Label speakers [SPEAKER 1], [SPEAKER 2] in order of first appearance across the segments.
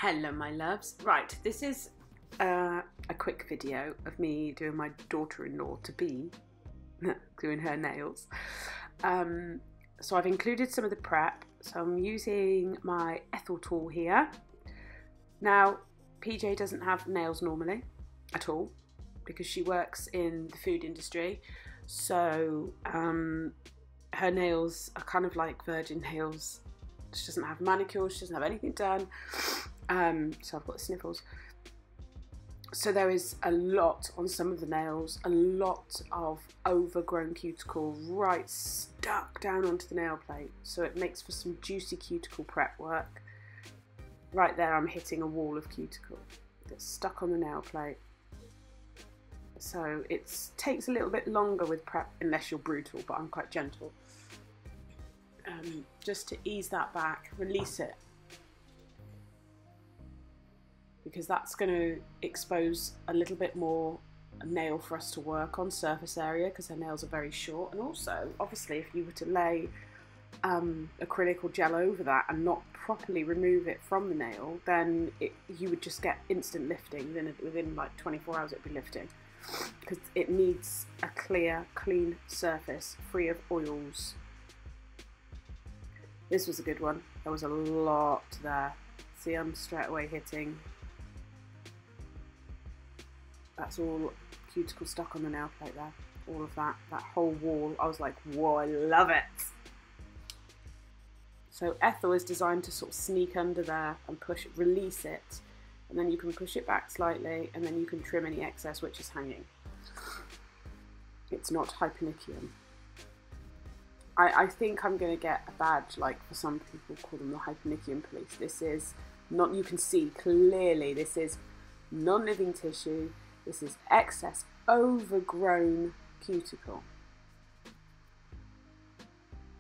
[SPEAKER 1] Hello my loves. Right, this is a quick video of me doing my daughter-in-law to be doing her nails. So I've included some of the prep. So I'm using my Ethel tool here. Now PJ doesn't have nails normally at all because she works in the food industry, so her nails are kind of like virgin nails. She doesn't have manicures, she doesn't have anything done. So I've got the sniffles. So there is a lot on some of the nails, a lot of overgrown cuticle right stuck down onto the nail plate. So it makes for some juicy cuticle prep work. Right there I'm hitting a wall of cuticle that's stuck on the nail plate. So it takes a little bit longer with prep unless you're brutal, but I'm quite gentle. Just to ease that back, release it. Because that's going to expose a little bit more nail for us to work on, surface area, because her nails are very short. And also, obviously, if you were to lay acrylic or gel over that and not properly remove it from the nail, then you would just get instant lifting. Within like 24 hours it'd be lifting, because it needs a clear, clean surface, free of oils. This was a good one. There was a lot there. See, I'm straight away hitting. That's all cuticle stuck on the nail plate there. All of that whole wall. I was like, whoa, I love it. So Ethel is designed to sort of sneak under there and push, release it. And then you can push it back slightly and then you can trim any excess which is hanging. It's not hyponychium. I think I'm going to get a badge, like for some people call them the hyponychium police. This is not, you can see clearly this is non-living tissue. This is excess overgrown cuticle.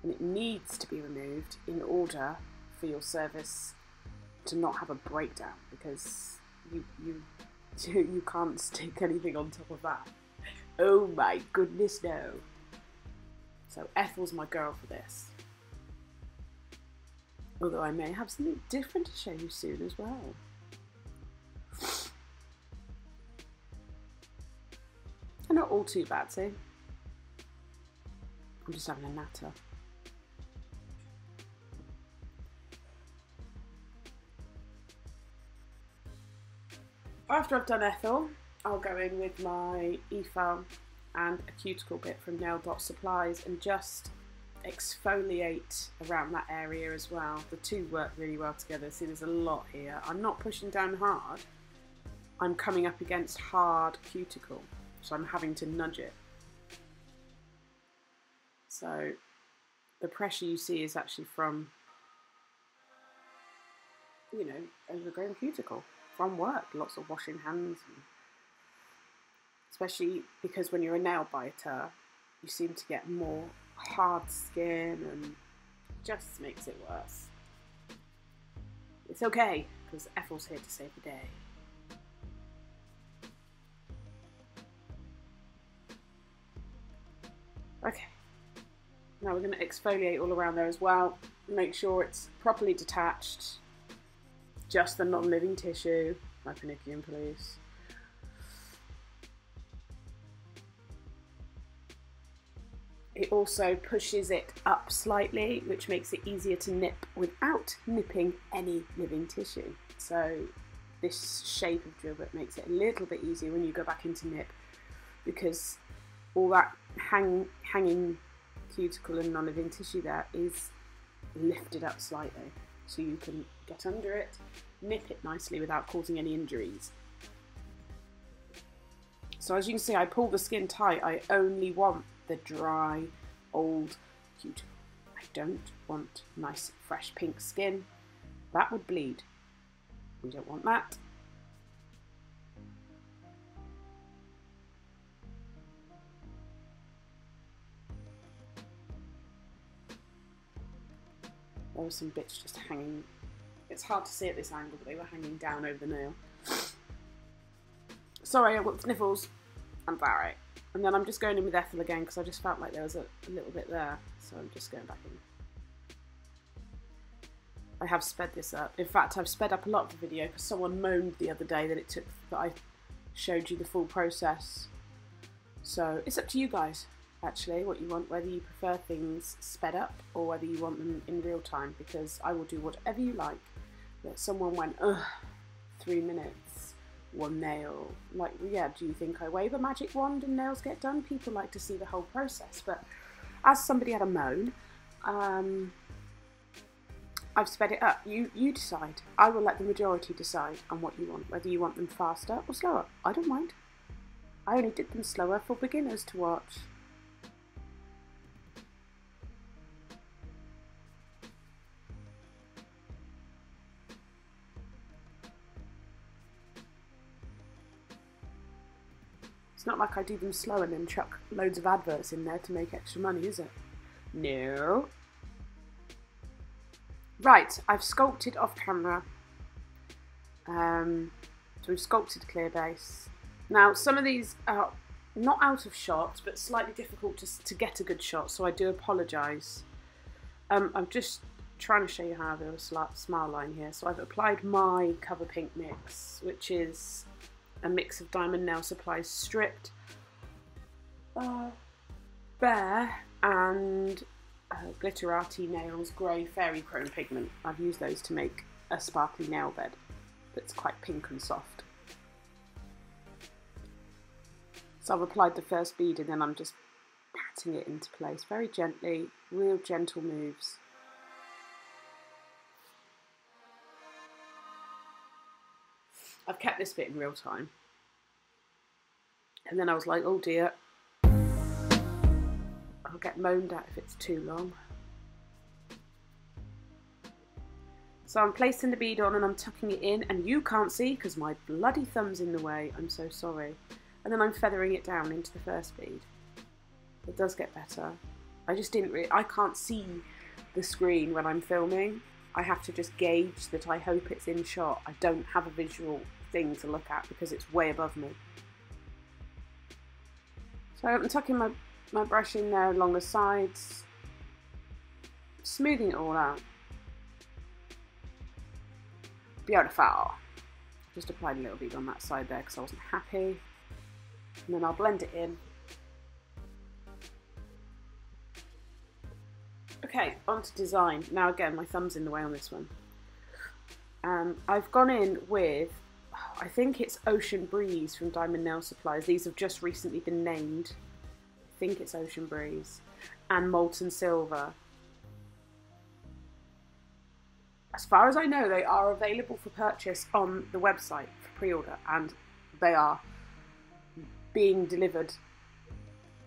[SPEAKER 1] And it needs to be removed in order for your service to not have a breakdown, because you can't stick anything on top of that. Oh my goodness, no. So Ethel's my girl for this. Although I may have something different to show you soon as well. They're not all too bad, see? I'm just having a natter. After I've done Ethel, I'll go in with my Ethel and a cuticle bit from Nail Dot Supplies and just exfoliate around that area as well. The two work really well together. See, there's a lot here. I'm not pushing down hard. I'm coming up against hard cuticle, so I'm having to nudge it. So the pressure you see is actually from, you know, overgrown cuticle from work, lots of washing hands, and especially because when you're a nail biter, you seem to get more hard skin and it just makes it worse. It's okay, because Ethel's here to save the day. Okay, now we're going to exfoliate all around there as well. Make sure it's properly detached, just the non-living tissue, hyponychium please. It also pushes it up slightly, which makes it easier to nip without nipping any living tissue. So this shape of drill bit makes it a little bit easier when you go back into nip, because all that hanging cuticle and non-living tissue there is lifted up slightly, so you can get under it, nip it nicely without causing any injuries. So as you can see, I pull the skin tight. I only want the dry, old cuticle. I don't want nice, fresh pink skin. That would bleed. We don't want that. There were some bits just hanging. It's hard to see at this angle, but they were hanging down over the nail. Sorry, I've got sniffles. I'm sorry. And then I'm just going in with Ethel again because I just felt like there was a little bit there. So I'm just going back in. I have sped this up. In fact, I've sped up a lot of the video because someone moaned the other day that I showed you the full process. So it's up to you guys, actually, what you want, whether you prefer things sped up or whether you want them in real time, because I will do whatever you like. But someone went, ugh, 3 minutes, one nail. Like, yeah, do you think I wave a magic wand and nails get done? People like to see the whole process, but as somebody had a moan, I've sped it up. You decide. I will let the majority decide on what you want, whether you want them faster or slower. I don't mind. I only did them slower for beginners to watch. It's not like I do them slow and then chuck loads of adverts in there to make extra money, is it? No. Right, I've sculpted off camera. So we've sculpted clear base. Now, some of these are not out of shot, but slightly difficult to get a good shot, so I do apologise. I'm just trying to show you how I build a smile line here. So I've applied my Cover Pink mix, which is a mix of Diamond Nail Supplies stripped, bare, and Glitterarty Nails Grey Fairy Chrome Pigment. I've used those to make a sparkly nail bed that's quite pink and soft. So I've applied the first bead and then I'm just patting it into place very gently, real gentle moves. I've kept this bit in real time. And then I was like, oh dear, I'll get moaned at if it's too long. So I'm placing the bead on and I'm tucking it in, and you can't see because my bloody thumb's in the way. I'm so sorry. And then I'm feathering it down into the first bead. It does get better. I just didn't really, I can't see the screen when I'm filming. I have to just gauge that I hope it's in shot. I don't have a visual thing to look at because it's way above me. So I'm tucking my brush in there along the sides, smoothing it all out. Beautiful. Just applied a little bead on that side there because I wasn't happy. And then I'll blend it in. Okay, on to design. Now again, my thumb's in the way on this one. I've gone in with, I think it's Ocean Breeze from Diamond Nail Supplies. These have just recently been named. I think it's Ocean Breeze. And Molten Silver. As far as I know, they are available for purchase on the website for pre-order, and they are being delivered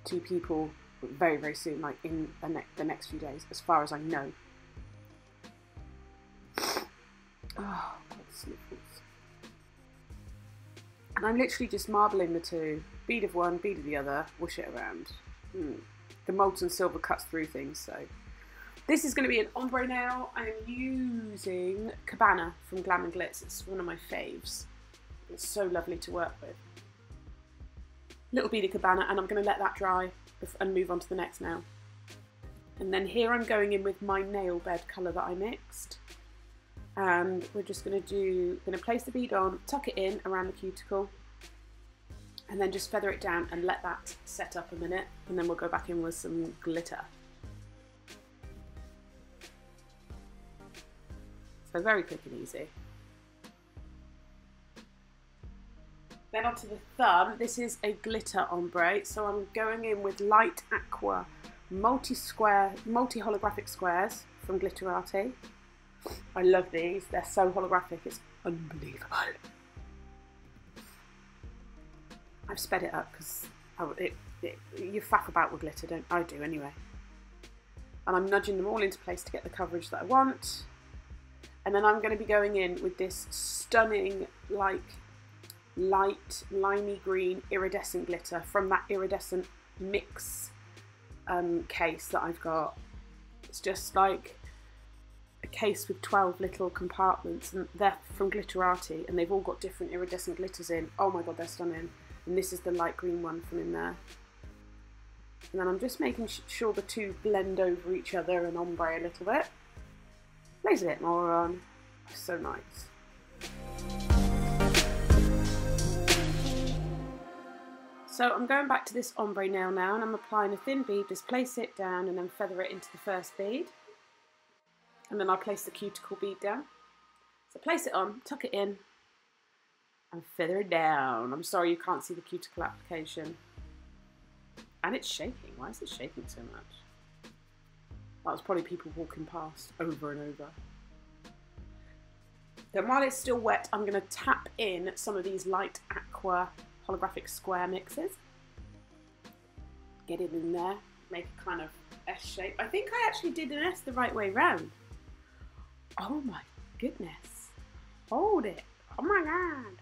[SPEAKER 1] to people very, very soon, like in the next few days, as far as I know. Oh, God, sniffles. And I'm literally just marbling the two. Bead of one, bead of the other, whoosh it around. The molten silver cuts through things, so. This is going to be an ombre nail. I'm using Cabanah from Glam and GLits. It's one of my faves. It's so lovely to work with. Little bead of Cabanah, and I'm going to let that dry and move on to the next nail. And then here I'm going in with my nail bed colour that I mixed. And we're just going to place the bead on, tuck it in around the cuticle, and then just feather it down and let that set up a minute, and then we'll go back in with some glitter. So very quick and easy. Then onto the thumb. This is a glitter ombre, so I'm going in with light aqua multi-holographic squares from Glitterarty. I love these. They're so holographic, it's unbelievable. I've sped it up because you faff about with glitter, don't I? Do anyway. And I'm nudging them all into place to get the coverage that I want. And then I'm going to be going in with this stunning, like, light, limey green iridescent glitter from that iridescent mix case that I've got. It's just like a case with 12 little compartments, and they're from Glitterarty, and they've all got different iridescent glitters in. Oh my God, they're stunning. And this is the light green one from in there. And then I'm just making sure the two blend over each other and ombre a little bit. Lays a bit more on. So nice. So I'm going back to this ombre nail now, and I'm applying a thin bead, just place it down and then feather it into the first bead. And then I'll place the cuticle bead down. So place it on, tuck it in, and feather it down. I'm sorry you can't see the cuticle application. And it's shaking. Why is it shaking so much? That was probably people walking past over and over. Then while it's still wet, I'm going to tap in some of these light aqua holographic square mixes. Get it in there, make a kind of S shape. I think I actually did an S the right way round. Oh my goodness. Hold it. Oh my god.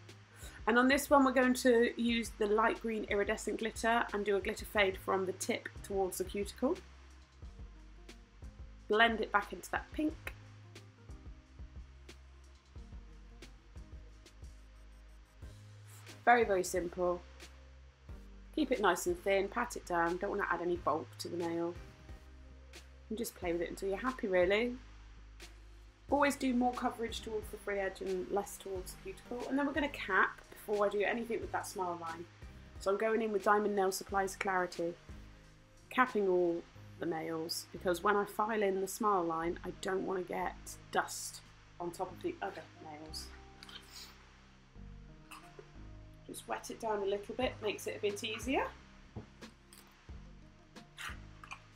[SPEAKER 1] And on this one we're going to use the light green iridescent glitter and do a glitter fade from the tip towards the cuticle. Blend it back into that pink. Very, very simple. Keep it nice and thin, pat it down, don't want to add any bulk to the nail. And just play with it until you're happy, really. Always do more coverage towards the free edge and less towards the cuticle. And then we're going to cap before I do anything with that smile line. So I'm going in with Diamond Nail Supply's Clarity, capping all the nails, because when I file in the smile line, I don't want to get dust on top of the other nails. Just wet it down a little bit, makes it a bit easier.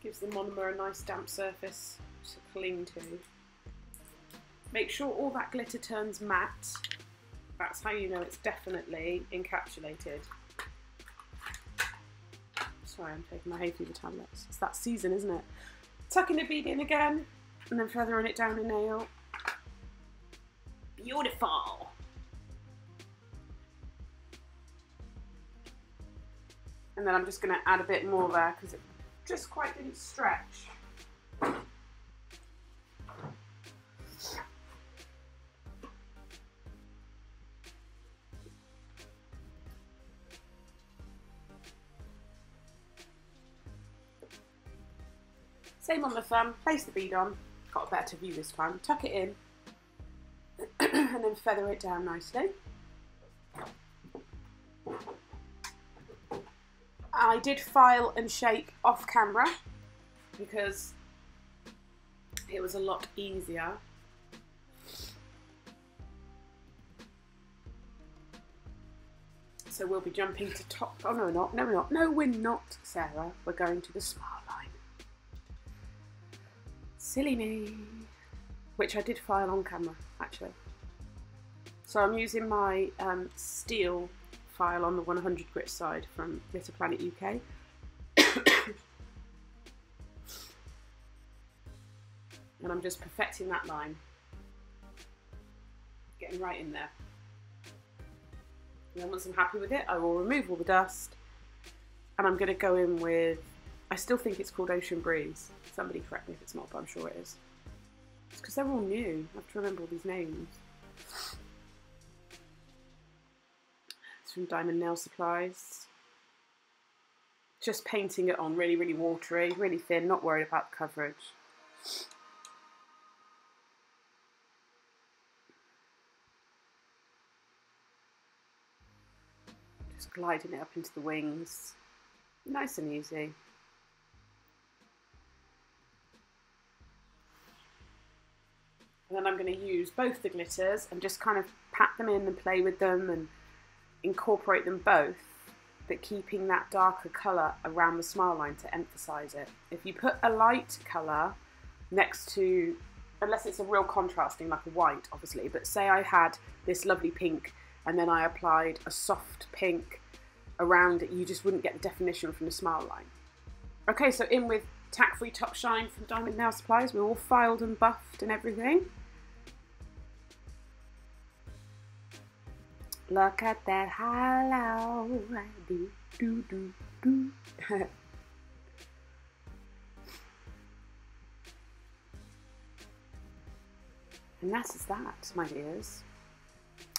[SPEAKER 1] Gives the monomer a nice damp surface to cling to. Make sure all that glitter turns matte. That's how you know it's definitely encapsulated. Sorry, I'm taking my hay fever tablets. It's that season, isn't it? Tucking the bead in again, and then feathering it down the nail. Beautiful! And then I'm just going to add a bit more there because it just quite didn't stretch. Same on the thumb, place the bead on, got a better view this time, tuck it in and then feather it down nicely. I did file and shape off camera because it was a lot easier. So we'll be jumping to top. Oh no, not. No, we're not. No, we're not, Sarah. We're going to the smile line. Silly me. Which I did file on camera, actually. So I'm using my steel file on the 100 grit side from Glitter Planet UK. And I'm just perfecting that line. Getting right in there. And then once I'm happy with it, I will remove all the dust. And I'm going to go in with, I still think it's called Ocean Breeze. Somebody correct me if it's not, but I'm sure it is. It's because they're all new. I have to remember all these names. It's from Diamond Nail Supplies. Just painting it on, really, really watery, really thin, not worried about the coverage. Just gliding it up into the wings. Nice and easy. And then I'm going to use both the glitters and just kind of pat them in and play with them and incorporate them both, but keeping that darker colour around the smile line to emphasise it. If you put a light colour next to, unless it's a real contrasting like a white obviously, but say I had this lovely pink and then I applied a soft pink around it, you just wouldn't get the definition from the smile line. Okay, so in with Tack Free Top Shine from Diamond Nail Supplies. We're all filed and buffed and everything. Look at that holo. Do, do, do, do. And that is that, my dears.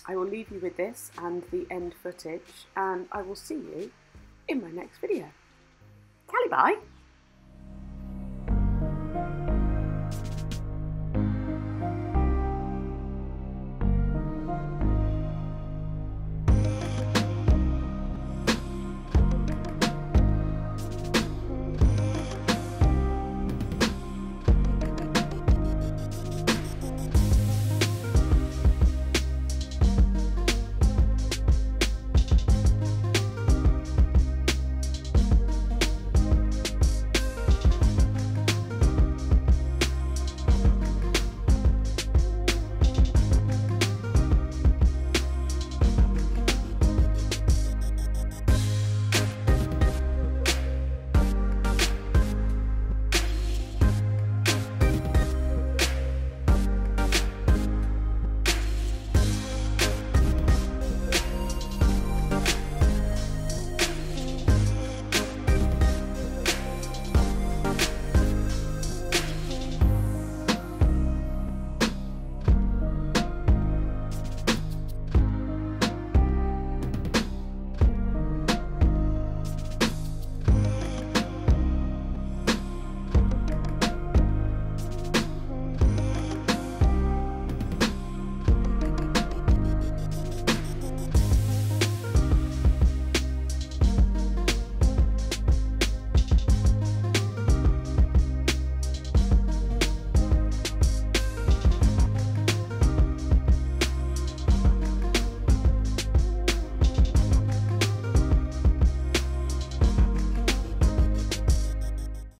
[SPEAKER 1] I will leave you with this and the end footage, and I will see you in my next video. Cali bye.